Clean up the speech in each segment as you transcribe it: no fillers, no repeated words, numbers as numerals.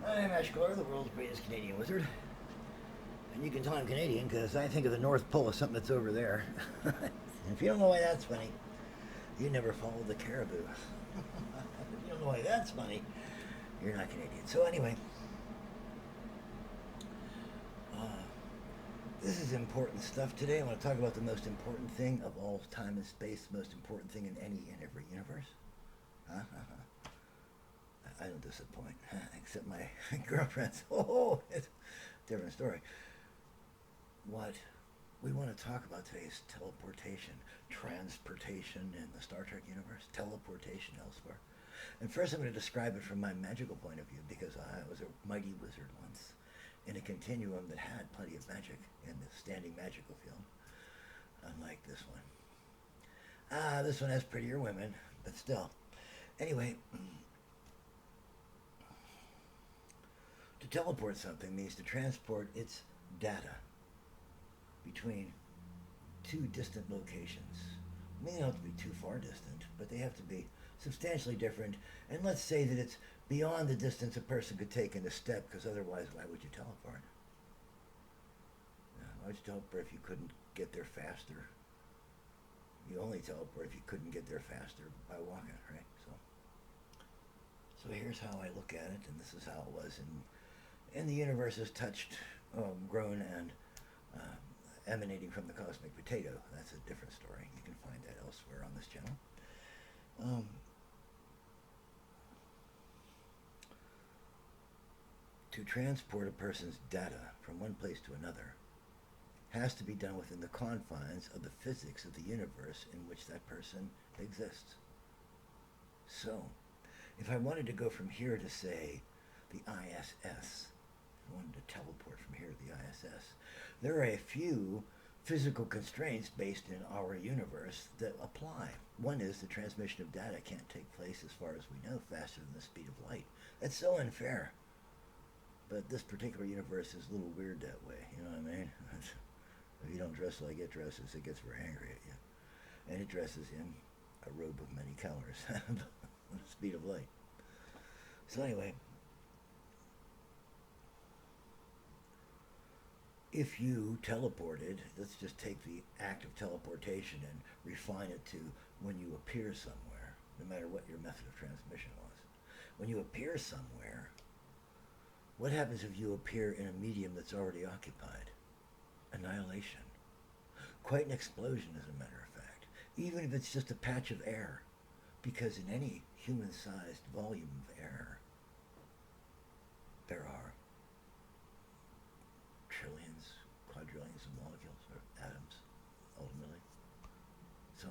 I'm Eshkalar, the world's greatest Canadian wizard. And you can tell I'm Canadian because I think of the North Pole as something that's over there. And if you don't know why that's funny, you never followed the caribou. If you don't know why that's funny, you're not Canadian. So anyway, uh, this is important stuff today. I want to talk about the most important thing of all time and space, the most important thing in any and every universe. Huh? I don't disappoint, except my girlfriends. Oh, it's a different story. What we want to talk about today is teleportation, transportation in the Star Trek universe, teleportation elsewhere. And first I'm going to describe it from my magical point of view because I was a mighty wizard once in a continuum that had plenty of magic in the standing magical field, unlike this one. This one has prettier women, but still. Anyway, to teleport something means to transport its data between two distant locations. They don't have to be too far distant, but they have to be substantially different. And let's say that it's beyond the distance a person could take in a step, because otherwise, why would you teleport? Why would you teleport if you couldn't get there faster? You only teleport if you couldn't get there faster by walking, right? So here's how I look at it, and this is how it was. And the universe is touched, grown, and emanating from the cosmic potato. That's a different story. You can find that elsewhere on this channel. To transport a person's data from one place to another has to be done within the confines of the physics of the universe in which that person exists. So, if I wanted to go from here to, say, the ISS, I wanted to teleport from here to the ISS, there are a few physical constraints based in our universe that apply. One is the transmission of data can't take place, as far as we know, faster than the speed of light. That's so unfair. But this particular universe is a little weird that way, you know what I mean? If you don't dress like it dresses, it gets very angry at you. And it dresses in a robe of many colors, the speed of light. So anyway, if you teleported, let's just take the act of teleportation and refine it to when you appear somewhere, no matter what your method of transmission was. When you appear somewhere, what happens if you appear in a medium that's already occupied? Annihilation. Quite an explosion, as a matter of fact, even if it's just a patch of air, because in any human-sized volume of air, there are trillions, quadrillions of molecules, or atoms, ultimately. So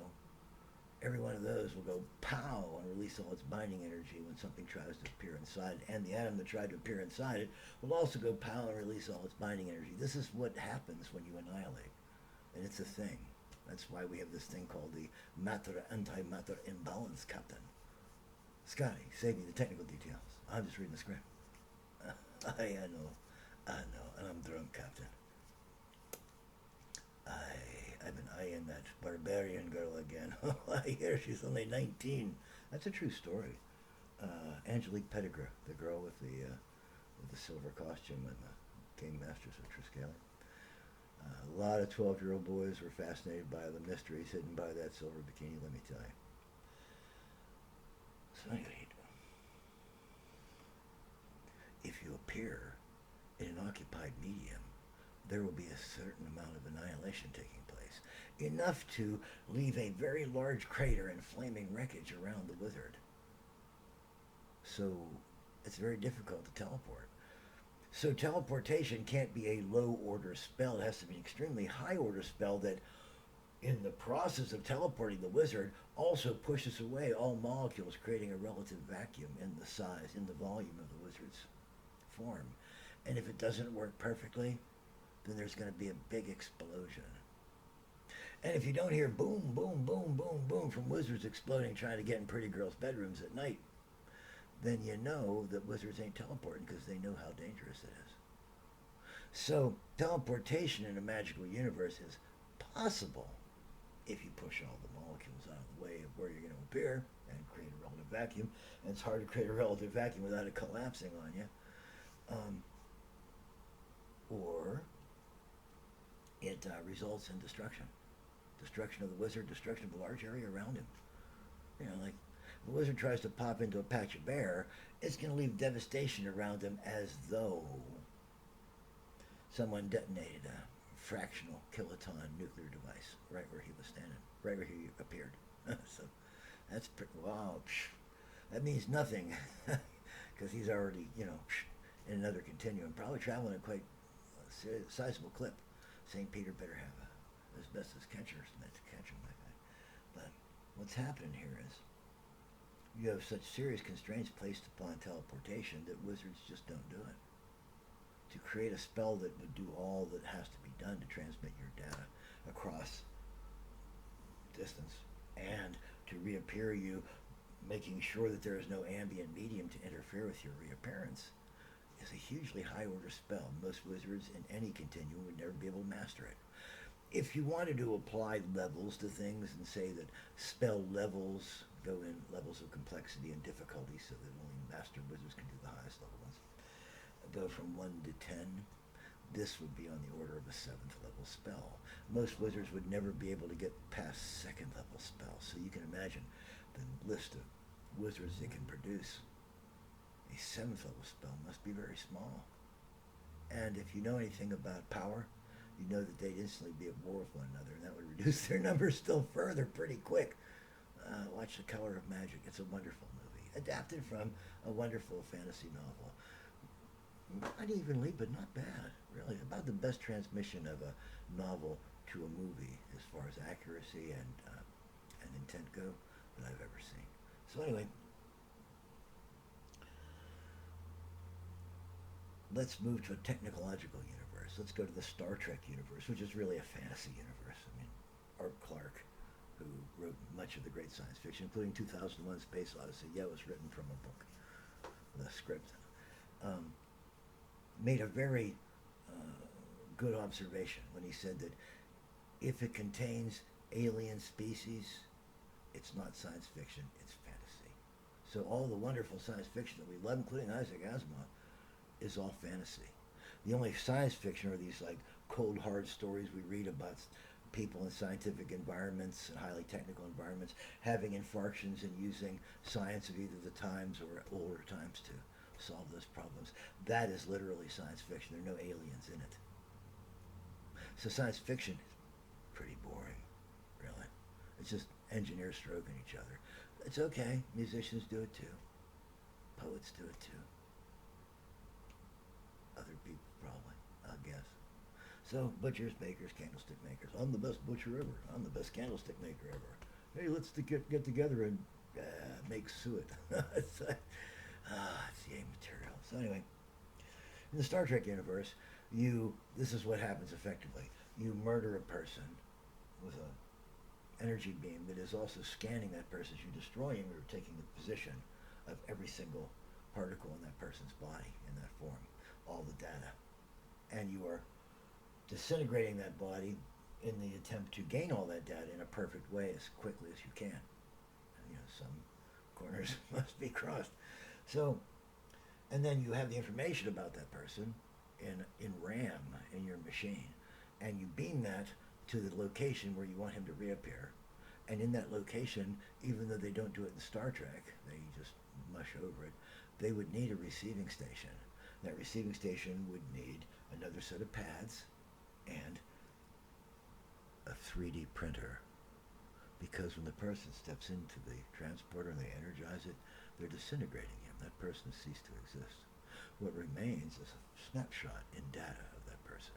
every one of those will go pow and release all its binding energy when something tries to appear inside it. And the atom that tried to appear inside it will also go pow and release all its binding energy. This is what happens when you annihilate. And it's a thing. That's why we have this thing called the matter-antimatter imbalance, Captain. Scotty, save me the technical details. I'm just reading the script. I know, and I'm drunk, Captain. I've been eyeing that barbarian girl again. I hear she's only 19. That's a true story. Angelique Pettigrew, the girl with the silver costume and the Game Masters of Triskelion. A lot of 12-year-old boys were fascinated by the mysteries hidden by that silver bikini, let me tell you. So anyway, if you appear in an occupied medium, there will be a certain amount of annihilation taking place. Enough to leave a very large crater and flaming wreckage around the wizard. So it's very difficult to teleport. So teleportation can't be a low-order spell. It has to be an extremely high-order spell that, in the process of teleporting the wizard, also pushes away all molecules, creating a relative vacuum in the size, in the volume of the wizard's form. And if it doesn't work perfectly, then there's going to be a big explosion. And if you don't hear boom, boom, boom, boom, boom from wizards exploding trying to get in pretty girls' bedrooms at night, then you know that wizards ain't teleporting because they know how dangerous it is. So teleportation in a magical universe is possible if you push all the molecules out of the way of where you're going to appear and create a relative vacuum. And it's hard to create a relative vacuum without it collapsing on you. Um, or it results in destruction. Destruction of the wizard, destruction of a large area around him. You know, like if a wizard tries to pop into a patch of bear, it's going to leave devastation around him as though someone detonated a fractional kiloton nuclear device right where he was standing, right where he appeared. So that's pretty, wow. That means nothing because he's already, in another continuum, probably traveling at quite a sizable clip. St. Peter better have asbestos catchers meant to catch him like that. But what's happening here is you have such serious constraints placed upon teleportation that wizards just don't do it. To create a spell that would do all that has to be done to transmit your data across distance and to reappear you, making sure that there is no ambient medium to interfere with your reappearance, is a hugely high order spell. Most wizards in any continuum would never be able to master it. If you wanted to apply levels to things and say that spell levels go in levels of complexity and difficulty so that only master wizards can do the highest level ones, go from 1 to 10, this would be on the order of a 7th level spell. Most wizards would never be able to get past 2nd level spells, so you can imagine the list of wizards that can produce a 7th level spell must be very small. And if you know anything about power, you know that they'd instantly be at war with one another, and that would reduce their numbers still further pretty quick. Watch The Color of Magic. It's a wonderful movie, adapted from a wonderful fantasy novel. Unevenly, but not bad, really. About the best transmission of a novel to a movie as far as accuracy and intent go that I've ever seen. So anyway, let's move to a technological universe. Let's go to the Star Trek universe, which is really a fantasy universe. I mean, Art Clarke, who wrote much of the great science fiction, including 2001: Space Odyssey. Yeah, it was written from a book, the script. Made a very good observation when he said that if it contains alien species, it's not science fiction, it's fantasy. So all the wonderful science fiction that we love, including Isaac Asimov, is all fantasy. The only science fiction are these like cold hard stories we read about people in scientific environments and highly technical environments having infarctions and using science of either the times or older times to solve those problems. That is literally science fiction. There are no aliens in it. So science fiction is pretty boring, really. It's just engineers stroking each other. It's okay. Musicians do it too. Poets do it too. Other people probably, I guess. So butchers, bakers, candlestick makers. I'm the best butcher ever. I'm the best candlestick maker ever. Hey, let's get together and make suet. It's yay material. So anyway, in the Star Trek universe, this is what happens effectively. You murder a person with a energy beam that is also scanning that person as you destroy him. You're taking the position of every single particle in that person's body in that form, all the data, and you are disintegrating that body in the attempt to gain all that data in a perfect way as quickly as you can. Some corners must be crossed. So, and then you have the information about that person in RAM in your machine, and you beam that to the location where you want him to reappear. And in that location, even though they don't do it in Star Trek, they just mush over it, they would need a receiving station. That receiving station would need another set of pads and a 3D printer. Because when the person steps into the transporter and they energize it, they're disintegrating him. That person has ceased to exist. What remains is a snapshot in data of that person.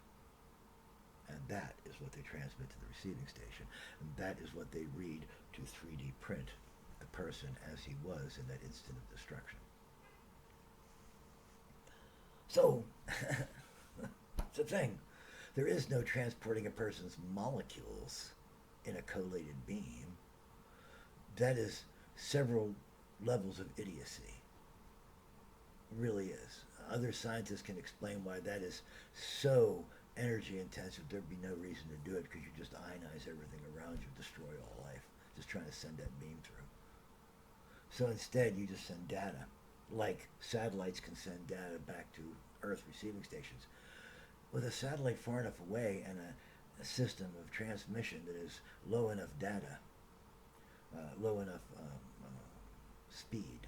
And that is what they transmit to the receiving station. And that is what they read to 3D print the person as he was in that instant of destruction. So, it's a thing. There is no transporting a person's molecules in a collated beam. That is several levels of idiocy. It really is. Other scientists can explain why that is so energy intensive. There'd be no reason to do it because you just ionize everything around you, destroy all life, just trying to send that beam through. So instead, you just send data like satellites can send data back to Earth receiving stations. With a satellite far enough away and a system of transmission that is low enough data, low enough speed,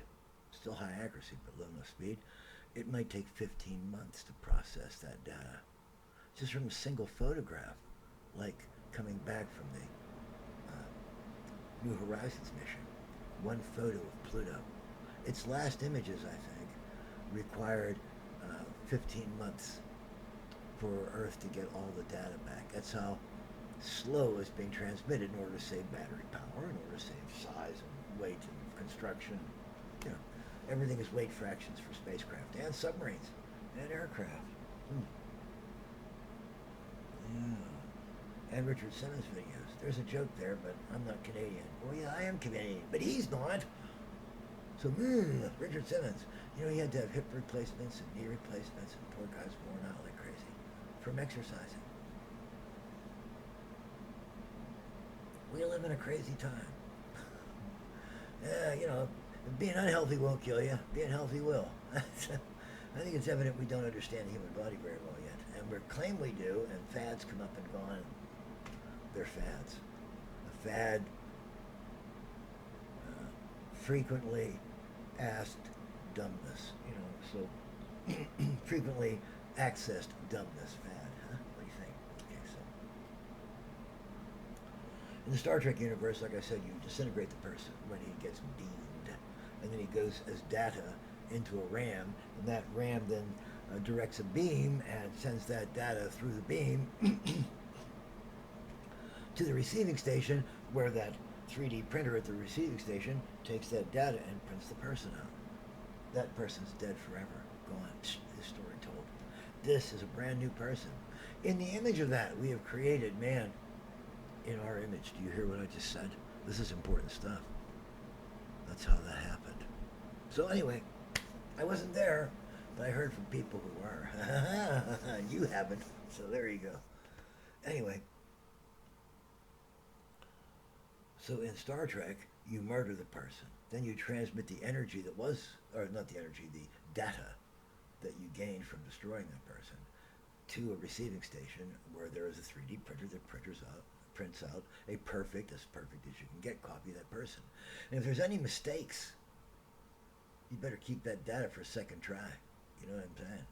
still high accuracy, but low enough speed, it might take 15 months to process that data. Just from a single photograph, like coming back from the New Horizons mission. One photo of Pluto. Its last images, I think, required 15 months for Earth to get all the data back. That's how slow it's being transmitted in order to save battery power, in order to save size and weight and construction. You know, everything is weight fractions for spacecraft and submarines and aircraft. Hmm. Yeah. And Richard Simmons videos. There's a joke there, but I'm not Canadian. Well, yeah, I am Canadian, but he's not. So, Richard Simmons, you know, he had to have hip replacements and knee replacements, and poor guy's worn out like crazy from exercising. We live in a crazy time. Yeah, you know, being unhealthy won't kill you. Being healthy will. I think it's evident we don't understand the human body very well yet. And we claim we do, and fads come up and gone. They're fads. A fad, frequently asked dumbness, you know, so frequently accessed dumbness fad. Huh? What do you think? Okay, so in the Star Trek universe, like I said, you disintegrate the person when he gets beamed, and then he goes as data into a RAM, and that RAM then directs a beam and sends that data through the beam to the receiving station, where that 3D printer at the receiving station takes that data and prints the person out. That person's dead forever, gone. His story told. This is a brand new person. In the image of that, we have created man in our image. Do you hear what I just said? This is important stuff. That's how that happened. So anyway, I wasn't there, but I heard from people who were. You haven't, so there you go. Anyway, so in Star Trek, you murder the person. Then you transmit the energy that was, or not the energy, the data that you gained from destroying that person to a receiving station where there is a 3D printer that prints out a perfect, as perfect as you can get, copy of that person. And if there's any mistakes, you better keep that data for a second try. You know what I'm saying?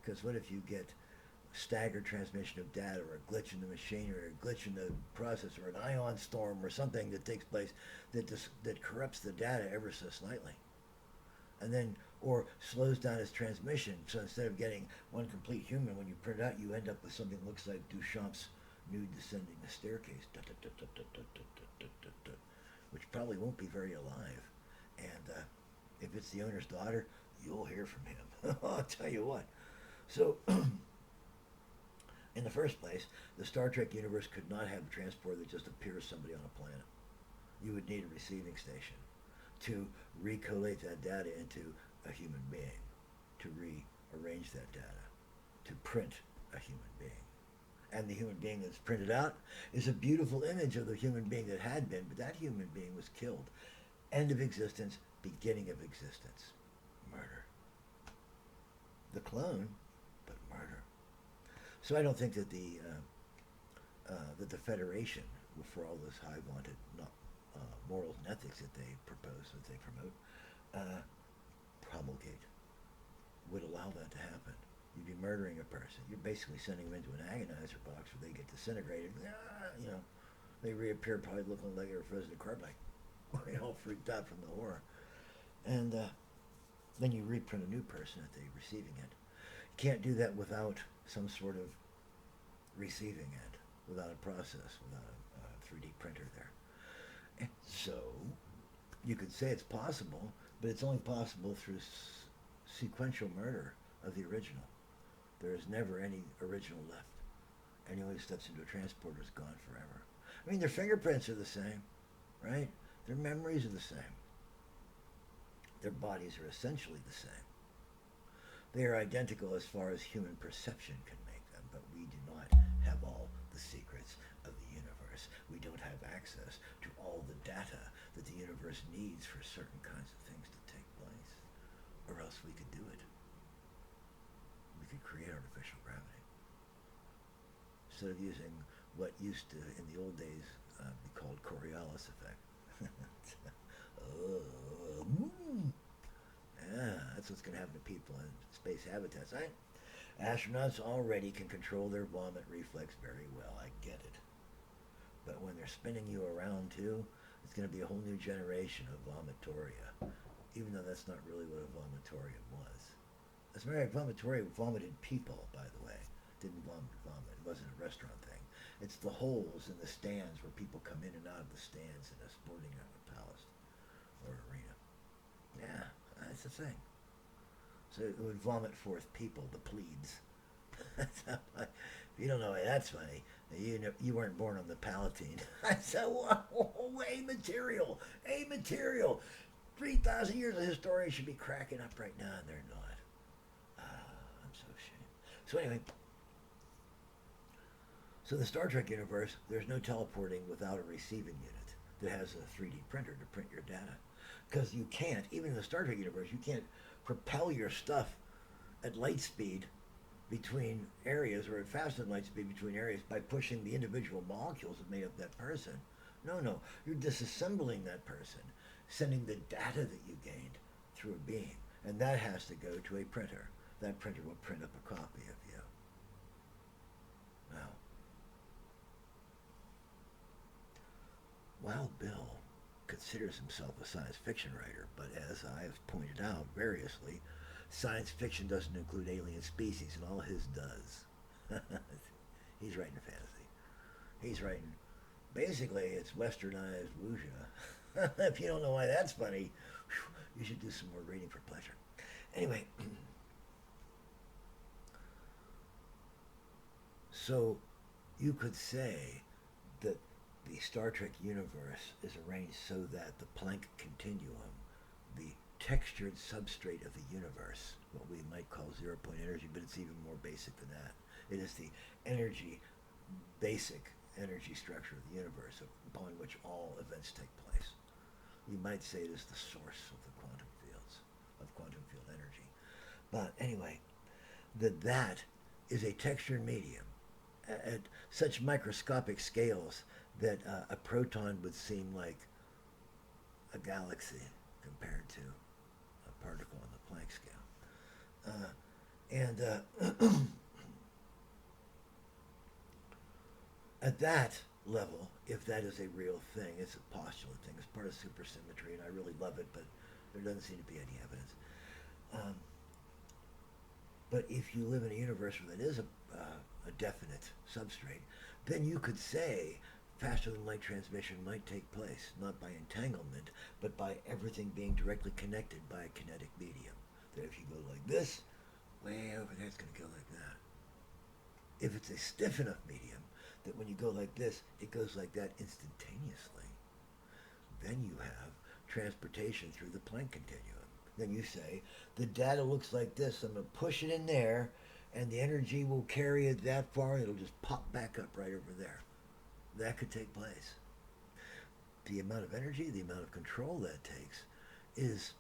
Because what if you get staggered transmission of data, or a glitch in the machine, or a glitch in the processor, or an ion storm, or something that takes place that corrupts the data ever so slightly, and then or slows down its transmission. So instead of getting one complete human, when you print it out, you end up with something that looks like Duchamp's nude descending the staircase, which probably won't be very alive. And if it's the owner's daughter, you'll hear from him. I'll tell you what. So in the first place, the Star Trek universe could not have a transporter that just appears somebody on a planet. You would need a receiving station to recollate that data into a human being, to rearrange that data, to print a human being. And the human being that's printed out is a beautiful image of the human being that had been, but that human being was killed. End of existence, beginning of existence. Murder. The clone, but murder. So I don't think that the Federation, for all those high vaunted morals and ethics that they propose, that they promote, promulgate, would allow that to happen. You'd be murdering a person. You're basically sending them into an agonizer box where they get disintegrated. You know, they reappear probably looking like they were frozen to carbide, all freaked out from the horror. And then you reprint a new person at the receiving end. You can't do that without some sort of receiving end, without a process, without a 3D printer there. And so you could say it's possible, but it's only possible through sequential murder of the original. There is never any original left. Anyone who steps into a transporter is gone forever. I mean, their fingerprints are the same, right? Their memories are the same. Their bodies are essentially the same. They are identical as far as human perception can make them, but we do not have all the secrets of the universe. We don't have access to all the data that the universe needs for certain kinds of things to take place. or else we could do it. We could create artificial gravity instead of using what used to, in the old days, be called Coriolis effect. Oh, yeah, that's what's going to happen to people in space habitats. Astronauts already can control their vomit reflex very well. I get it. But when they're spinning you around too, it's going to be a whole new generation of vomitoria. Even though that's not really what a vomitorium was. As a matter of fact, vomitorium vomited people, by the way. Didn't vomit. It wasn't a restaurant thing. It's the holes in the stands where people come in and out of the stands in a sporting palace or arena. Yeah, that's the thing. So it would vomit forth people, the plebes. That's how if you don't know why that's funny, you weren't born on the Palatine. I said, whoa, A material. 3,000 years of historians should be cracking up right now, and they're not. I'm so ashamed. So anyway, so the Star Trek universe, there's no teleporting without a receiving unit that has a 3D printer to print your data. Because you can't, even in the Star Trek universe, you can't propel your stuff at light speed between areas or at faster than light speed between areas by pushing the individual molecules that made up that person. No, you're disassembling that person, sending the data that you gained through a beam, and that has to go to a printer. That printer will print up a copy of you. Now, Wild Bill considers himself a science fiction writer, but as I have pointed out variously, science fiction doesn't include alien species, and all his does. He's writing fantasy. He's writing, basically, it's westernized wuxia. If you don't know why that's funny, you should do some more reading for pleasure. Anyway, so you could say that the Star Trek universe is arranged so that the Planck continuum, the textured substrate of the universe, what we might call zero-point energy, but it's even more basic than that. It is the basic energy structure of the universe upon which all events take place. You might say it is the source of the quantum fields, of quantum field energy. But anyway, that is a textured medium at such microscopic scales that a proton would seem like a galaxy compared to a particle on the Planck scale. At that level, if that is a real thing, it's a postulate thing, it's part of supersymmetry, and I really love it, but there doesn't seem to be any evidence. But if you live in a universe where that is a definite substrate, then you could say faster than light transmission might take place, not by entanglement, but by everything being directly connected by a kinetic medium. That if you go like this, way over there, it's going to go like that. If it's a stiff enough medium, that when you go like this, it goes like that instantaneously. Then you have transportation through the Planck continuum. Then you say, the data looks like this, I'm going to push it in there, and the energy will carry it that far, and it'll just pop back up right over there. That could take place. The amount of energy, the amount of control that takes is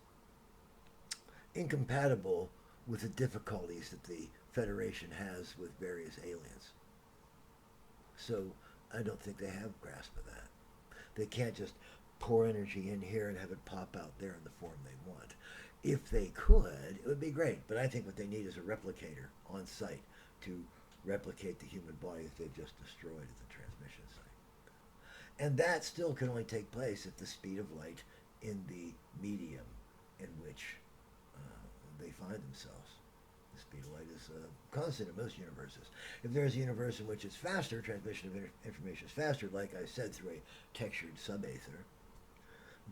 incompatible with the difficulties that the Federation has with various aliens. So I don't think they have grasp of that. They can't just pour energy in here and have it pop out there in the form they want. If they could, it would be great. But I think what they need is a replicator on site to replicate the human body that they've just destroyed at the transmission site. And that still can only take place at the speed of light in the medium in which they find themselves. The speed of light is constant in most universes. If there's a universe in which it's faster, transmission of information is faster, like I said, through a textured subaether,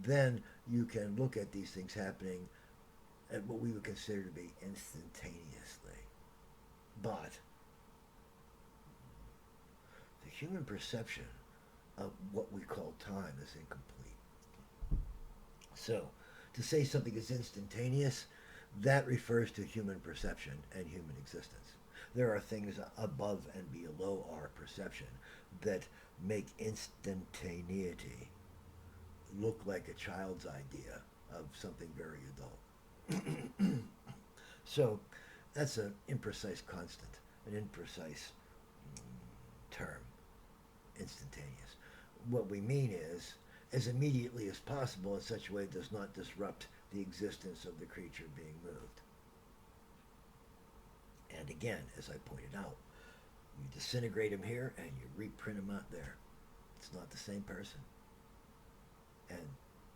then you can look at these things happening at what we would consider to be instantaneously. But the human perception of what we call time is incomplete. So, to say something is instantaneous, that refers to human perception and human existence. There are things above and below our perception that make instantaneity look like a child's idea of something very adult. So that's an imprecise constant, an imprecise term, instantaneous. What we mean is as immediately as possible in such a way it does not disrupt the existence of the creature being moved. And again, as I pointed out, you disintegrate him here and you reprint him out there. It's not the same person. And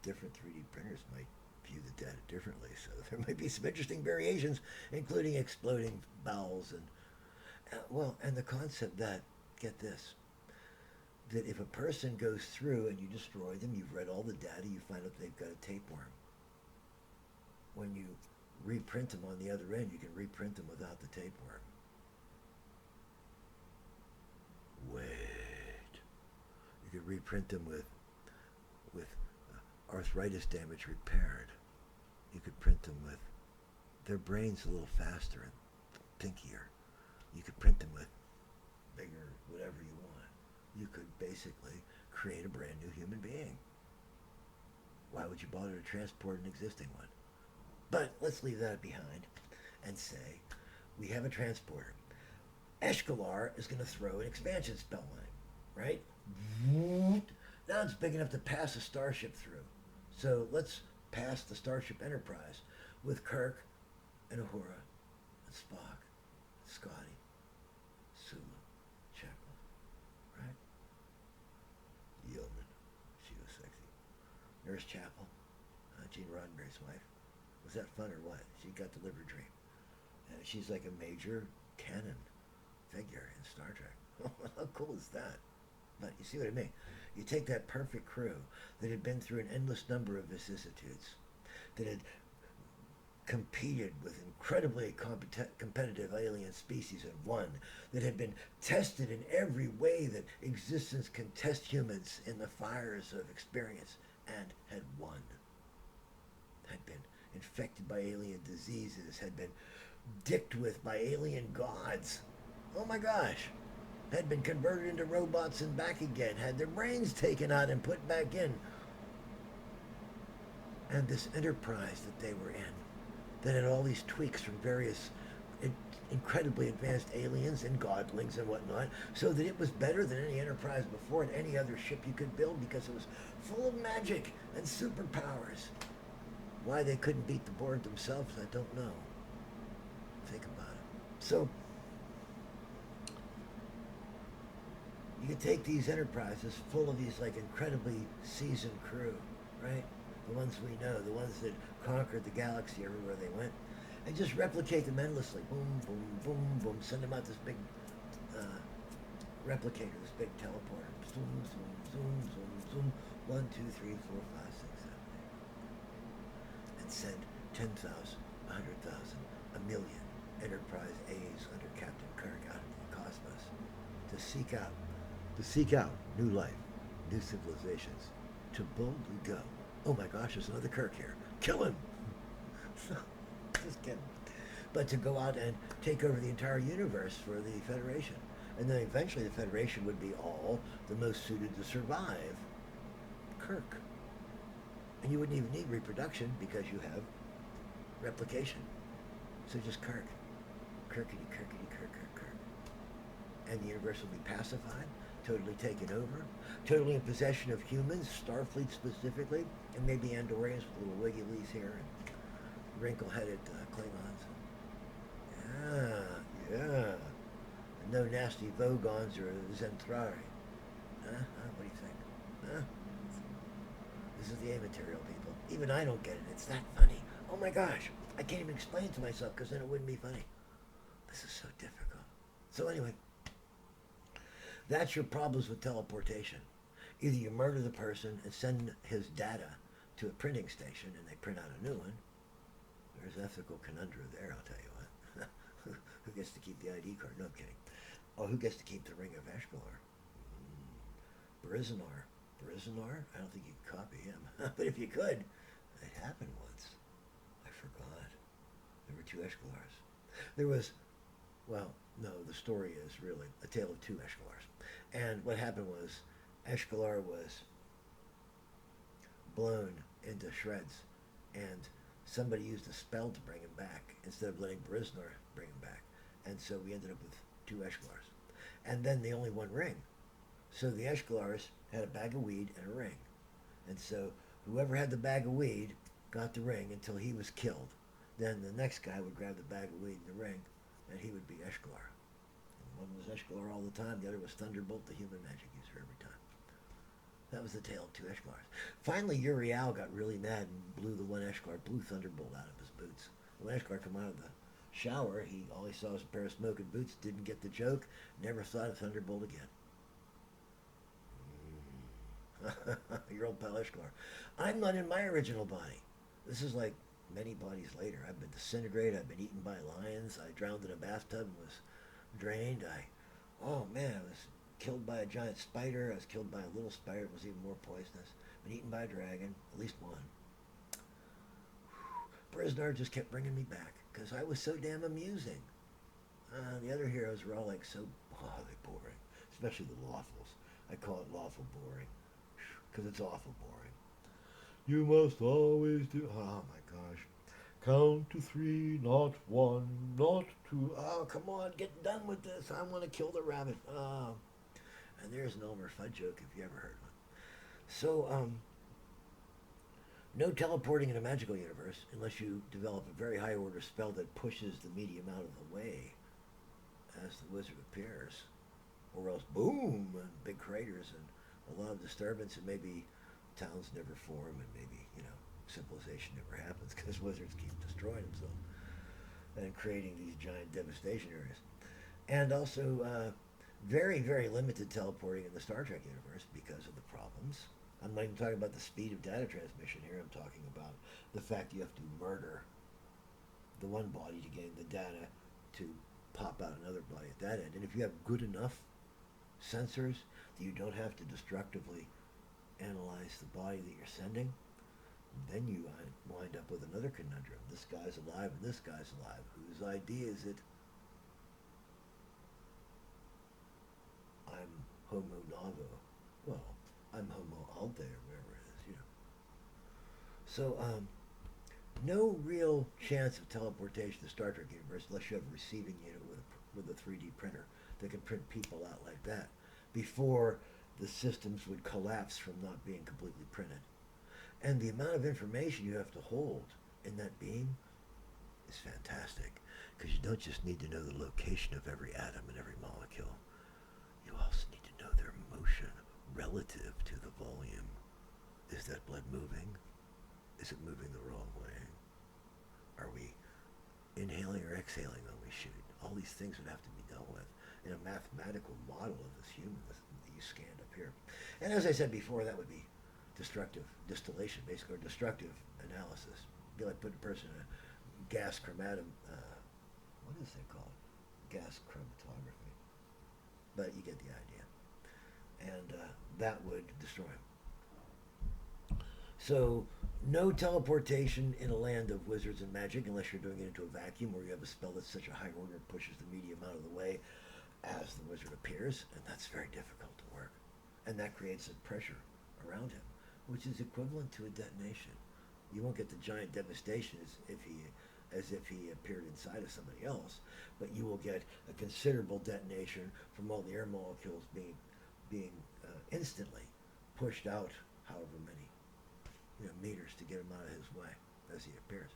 different 3D printers might view the data differently, so there might be some interesting variations, including exploding bowels and the concept that, get this, that if a person goes through and you destroy them, you've read all the data, you find out they've got a tapeworm. When you reprint them on the other end, you can reprint them without the tapeworm. Wait. You could reprint them with arthritis damage repaired. You could print them with their brains a little faster and pinkier. You could print them with bigger whatever you want. You could basically create a brand new human being. Why would you bother to transport an existing one? But let's leave that behind and say we have a transporter. Eshkalar is going to throw an expansion spell on it, right? Now it's big enough to pass a starship through. So let's pass the Starship Enterprise with Kirk and Uhura and Spock, Scotty, Sulu, Chekhov, right? Yeoman, she was sexy. Nurse Chapel, Gene Roddenberry's wife. Was that fun or what? She got the liver dream. She's like a major canon figure in Star Trek. How cool is that? But you see what I mean? You take that perfect crew that had been through an endless number of vicissitudes, that had competed with incredibly competitive alien species and won, that had been tested in every way that existence can test humans in the fires of experience, and had won. Had been infected by alien diseases, had been dicked with by alien gods. Oh my gosh. Had been converted into robots and back again, had their brains taken out and put back in. And this enterprise that they were in, that had all these tweaks from various incredibly advanced aliens and godlings and whatnot, so that it was better than any enterprise before and any other ship you could build because it was full of magic and superpowers. Why they couldn't beat the Borg themselves, I don't know. Think about it. So, you could take these enterprises full of these like incredibly seasoned crew, right? The ones we know, the ones that conquered the galaxy everywhere they went, and just replicate them endlessly. Boom, boom, boom, boom. Send them out this big replicator, this big teleporter. Zoom, zoom, zoom, zoom, zoom. 1, 2, 3, 4, 5, 6, 7, 8. And send 10,000, 100,000, a million Enterprise A's under Captain Kirk out into the cosmos to seek out new life, new civilizations, to boldly go. Oh my gosh, there's another Kirk here. Kill him! Just kidding. But to go out and take over the entire universe for the Federation. And then eventually the Federation would be all the most suited to survive Kirk. And you wouldn't even need reproduction because you have replication. So just Kirk. Kirkity, Kirkity, Kirk, Kirk, Kirk. And the universe will be pacified, totally taken over, totally in possession of humans, Starfleet specifically, and maybe Andorians with little wigglies here, and wrinkle-headed Klingons. Yeah. And no nasty Vogons or Zentrari. What do you think? Huh? This is the A material, people. Even I don't get it. It's that funny. Oh my gosh. I can't even explain it to myself because then it wouldn't be funny. This is so difficult. So anyway, that's your problems with teleportation. Either you murder the person and send his data to a printing station and they print out a new one. There's ethical conundrum there, I'll tell you what. Who gets to keep the ID card? No, I'm kidding. Oh, who gets to keep the Ring of Eshkalar? Barizanar. I don't think you can copy him. But if you could, it happened once. I forgot. There were 2 Eshkalars. There was, well, no, the story is really a tale of 2 Eshkalars. And what happened was Eshkalar was blown into shreds and somebody used a spell to bring him back instead of letting Brisnor bring him back. And so we ended up with two Eshkalars. And then the only one ring. So the Eshkalars had a bag of weed and a ring. And so whoever had the bag of weed got the ring until he was killed. Then the next guy would grab the bag of weed and the ring, and he would be Eshkalar. And one was Eshkalar all the time, the other was Thunderbolt, the human magic user, every time. That was the tale of two Eshkalars. Finally, Uriel got really mad and blew the one Eshkalar, blew Thunderbolt out of his boots. When Eshkalar came out of the shower, all he saw was a pair of smoking boots, didn't get the joke, never thought of Thunderbolt again. Your old pal Eshkalar. I'm not in my original body. This is like many bodies later. I've been disintegrated. I've been eaten by lions. I drowned in a bathtub and was drained. Oh man, I was killed by a giant spider. I was killed by a little spider that was even more poisonous. Been eaten by a dragon, at least one. Brisnar just kept bringing me back because I was so damn amusing. The other heroes were all like so boring, especially the lawfuls. I call it lawful boring because it's awful boring. You must always do. Oh my gosh. Count to three, not one, not two. Oh, come on, get done with this. I want to kill the rabbit. Oh. And there's an Elmer Fudd joke if you ever heard one. So, no teleporting in a magical universe unless you develop a very high order spell that pushes the medium out of the way as the wizard appears. Or else, boom, and big craters and a lot of disturbance, and maybe towns never form, and maybe, civilization never happens because wizards keep destroying themselves and creating these giant devastation areas. And also, very, very limited teleporting in the Star Trek universe because of the problems. I'm not even talking about the speed of data transmission here. I'm talking about the fact you have to murder the one body to gain the data to pop out another body at that end. And if you have good enough sensors that you don't have to destructively analyze the body that you're sending, then you wind up with another conundrum. This guy's alive and this guy's alive. Whose idea is it? I'm Homo Novo. Well, I'm Homo Alde or whatever it is, So, no real chance of teleportation in the Star Trek universe unless you have a receiving unit with a 3D printer that can print people out like that before the systems would collapse from not being completely printed. And the amount of information you have to hold in that beam is fantastic because you don't just need to know the location of every atom and every molecule. You also need to know their motion relative to the volume. Is that blood moving? Is it moving the wrong way? Are we inhaling or exhaling when we shoot? All these things would have to be dealt with in a mathematical model of this human that you scanned up here. And as I said before, that would be destructive distillation, basically, or destructive analysis. It'd be like putting a person in a gas chromatum, what is it called? Gas chromatography. But you get the idea. And that would destroy him. So, no teleportation in a land of wizards and magic unless you're doing it into a vacuum where you have a spell that's such a high order it pushes the medium out of the way as the wizard appears, and that's very difficult to work. And that creates a pressure around him, which is equivalent to a detonation. You won't get the giant devastation as if he appeared inside of somebody else, but you will get a considerable detonation from all the air molecules being instantly pushed out however many meters to get him out of his way as he appears.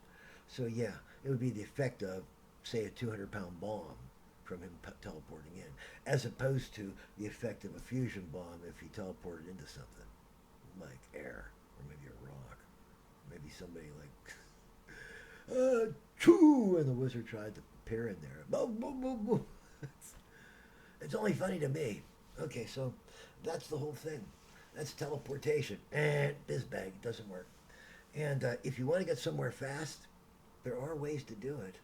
So yeah, it would be the effect of, say, a 200-pound bomb from him teleporting in, as opposed to the effect of a fusion bomb if he teleported into something like air, or maybe a rock, maybe somebody like choo, and the wizard tried to peer in there. Boom, boom, boom, boom. It's only funny to me. Okay, so that's the whole thing. That's teleportation. And bizbag, it doesn't work. And if you want to get somewhere fast, there are ways to do it.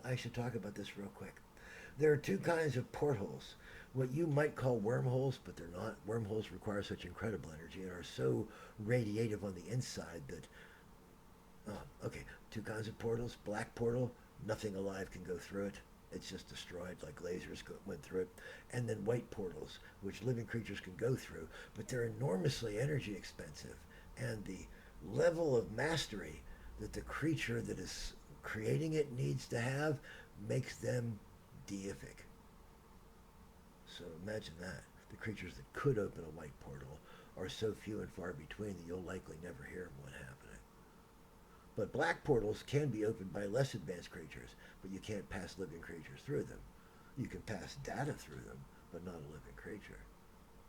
I should talk about this real quick. There are two kinds of portholes. What you might call wormholes, but they're not. Wormholes require such incredible energy and are so radiative on the inside that... okay, two kinds of portals. Black portal, nothing alive can go through it. It's just destroyed like lasers went through it. And then white portals, which living creatures can go through, but they're enormously energy expensive. And the level of mastery that the creature that is creating it needs to have makes them deific. So imagine that. The creatures that could open a white portal are so few and far between that you'll likely never hear of one happening. But black portals can be opened by less advanced creatures, but you can't pass living creatures through them. You can pass data through them, but not a living creature.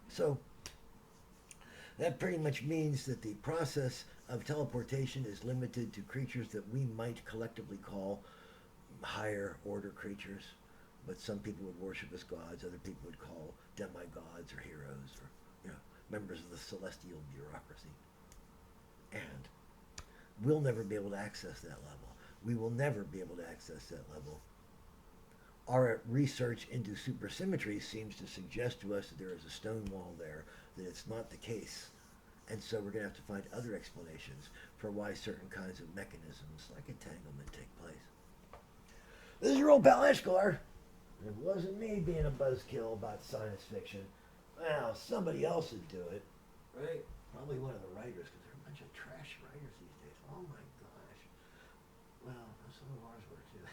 So that pretty much means that the process of teleportation is limited to creatures that we might collectively call higher order creatures, but some people would worship as gods, other people would call demigods or heroes or members of the celestial bureaucracy. And we'll never be able to access that level. We will never be able to access that level. Our research into supersymmetry seems to suggest to us that there is a stone wall there, that it's not the case. And so we're going to have to find other explanations for why certain kinds of mechanisms like entanglement take place. This is your old pal Eshkalar. It wasn't me being a buzzkill about science fiction. Well, somebody else would do it, right? Probably one of the writers, because they're a bunch of trash writers these days. Oh my gosh. Well, some of ours were too.